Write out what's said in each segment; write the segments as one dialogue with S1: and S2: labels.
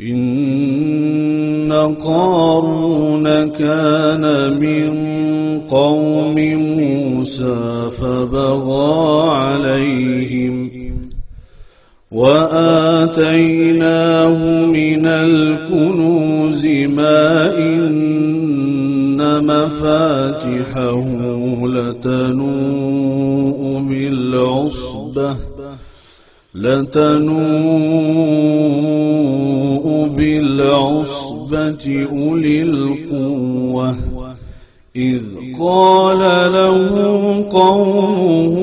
S1: إن قارون كان من قوم موسى فبغى عليهم وآتيناه من الكنوز ما إن مفاتحه لتنوء بالعصبة أولي القوة إذ قال له قومه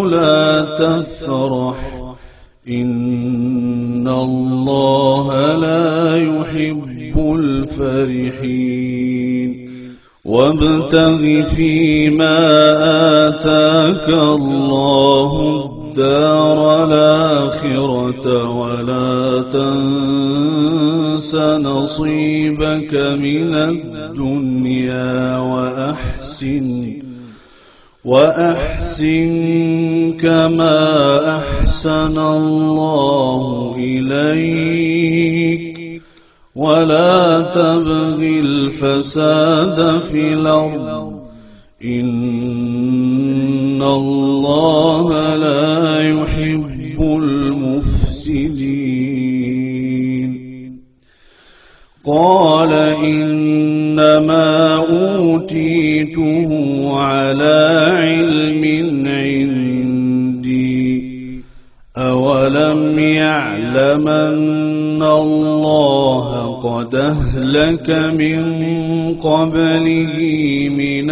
S1: لا تفرح إن الله لا يحب الفرحين وابتغ فيما آتاك الله الدار الآخرة ولا تنس نصيبك من الدنيا وأحسن كما أحسن الله إليك ولا تبغ الفساد في الأرض إن الله لا يحب المفسدين قال إنما أوتيته على علم عندي أولم يعلم أن الله قد أهلك من قبله من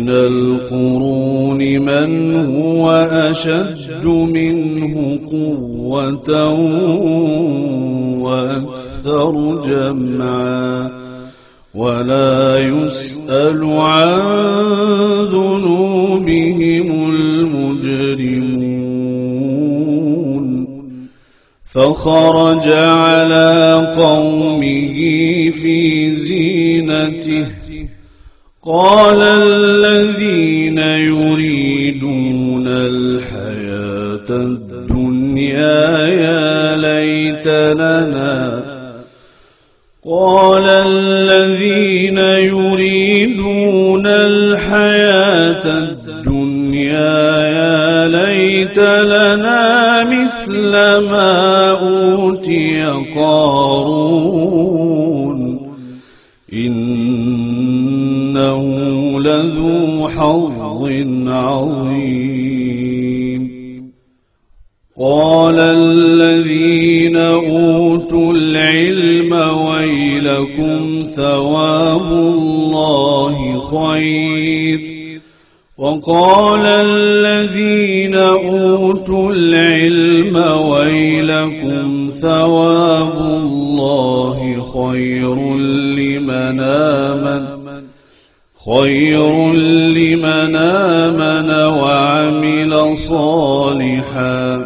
S1: القرون من هو أشد منه قوة وأكثر جمعا ولا يسأل عن ذنوبهم المجرمون فخرج على قومه في زينته قال الذين يريدون الحياة الدنيا يا ليت لنا مثل ما أوتي قارون إنه لذو حظ عظيم قال الذين أوتوا العلم ويلكم ثواب الله خير وقال الذين أوتوا العلم ويلكم ثواب الله خير لمن آمن وعمل صالحا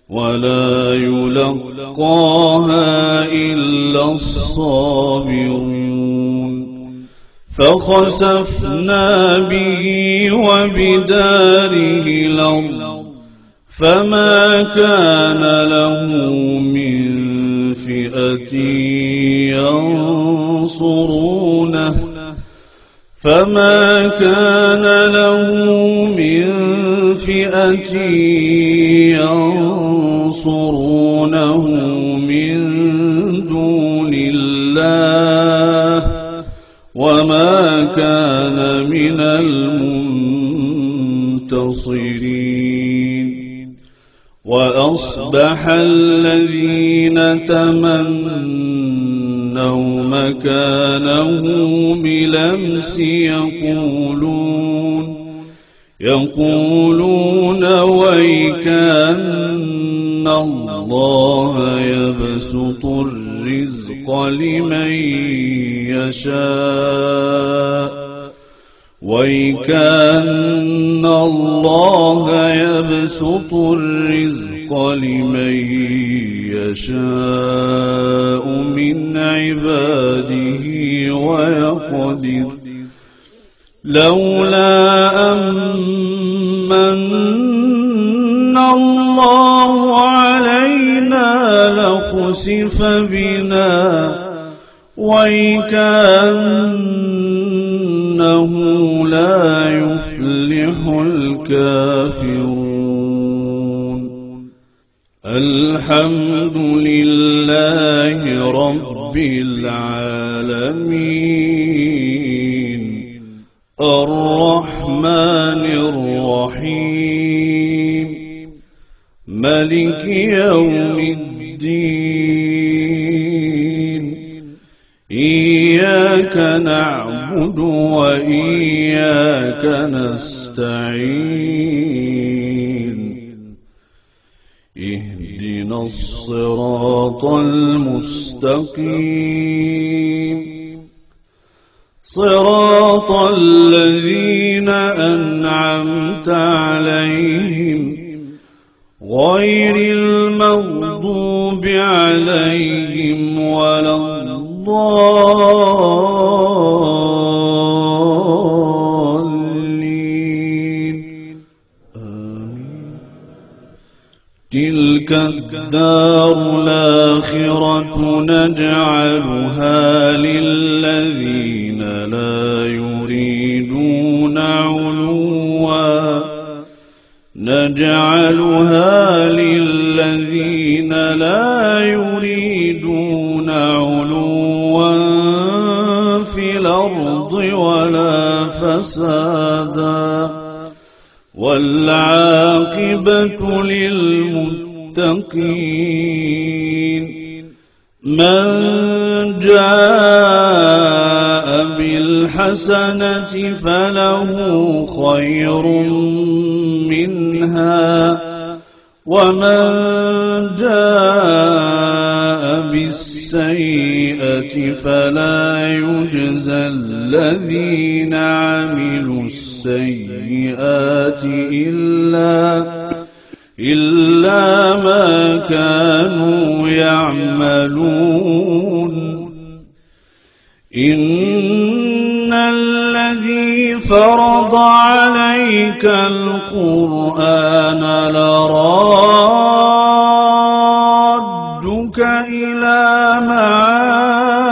S1: ولا يلقاها إلا الصابرون فخسفنا به وبداره الأرض فما كان له من فئة ينصرونه من دون الله وما كان من المنتصرين وأصبح الذين تمنوا مكانه بلمس يقولون ويكأن الله يبسط الرزق لمن يشاء من عباده ويقدر لولا أمن الله الله علينا لخسف بنا وكأنه لا يفلح الكافرون. الحمد لله رب العالمين الرحمن الرحيم ملك يوم الدين إياك نعبد وإياك نستعين اهدنا الصراط المستقيم صراط الذين أنعمت عليهم غير المغضوب عليهم ولا الضالين آمين. تلك الدار الآخرة نجعلها للذين لا يريدون علوا في الأرض ولا فسادا والعاقبة للمتقين. من جاء بالحسنة فله خير منها ومن جاء بالسيئة فلا يجزى الذين عملوا السيئات إلا ما كانوا يعملون. إن الذي فرض عليك القرآن لرادك إلى معاد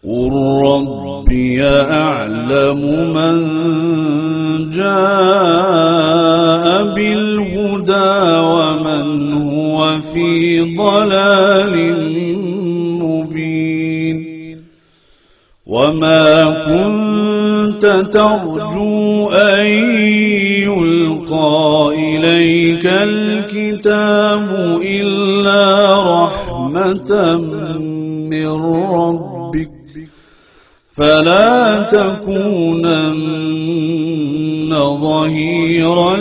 S1: قل ربي أعلم من جاء بالهدى ومن هو في ضلال مبين. وما كنت ترجو أن يلقى إليك الكتاب إلا رحمة من ربك فلا تكونن ظهيرا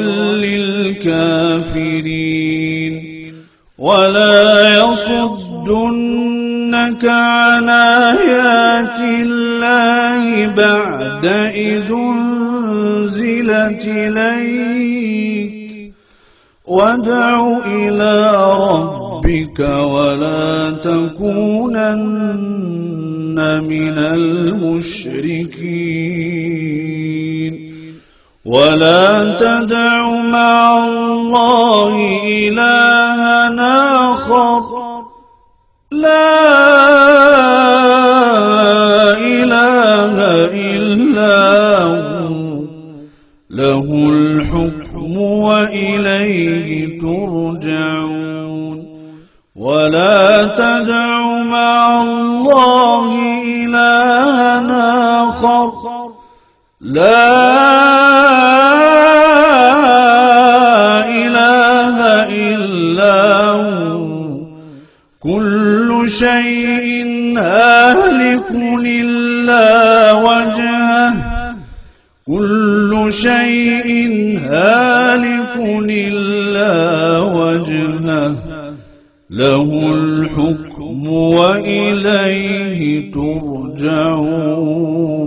S1: للكافرين. ولا يصدنك عن آيات الله بعد إذ أنزلت إليك وادع إلى ربك ولا تكونن من المشركين. ولا تدع مع الله إلها آخر لا إله إلا هو له الحكم وإليه ترجعون. ولا تدع مع الله إلها آخر لا إله إلا هو كل شيء هالك إلا وجهه كل شيء هالك إلا وجهه له الحكم وإليه ترجعون.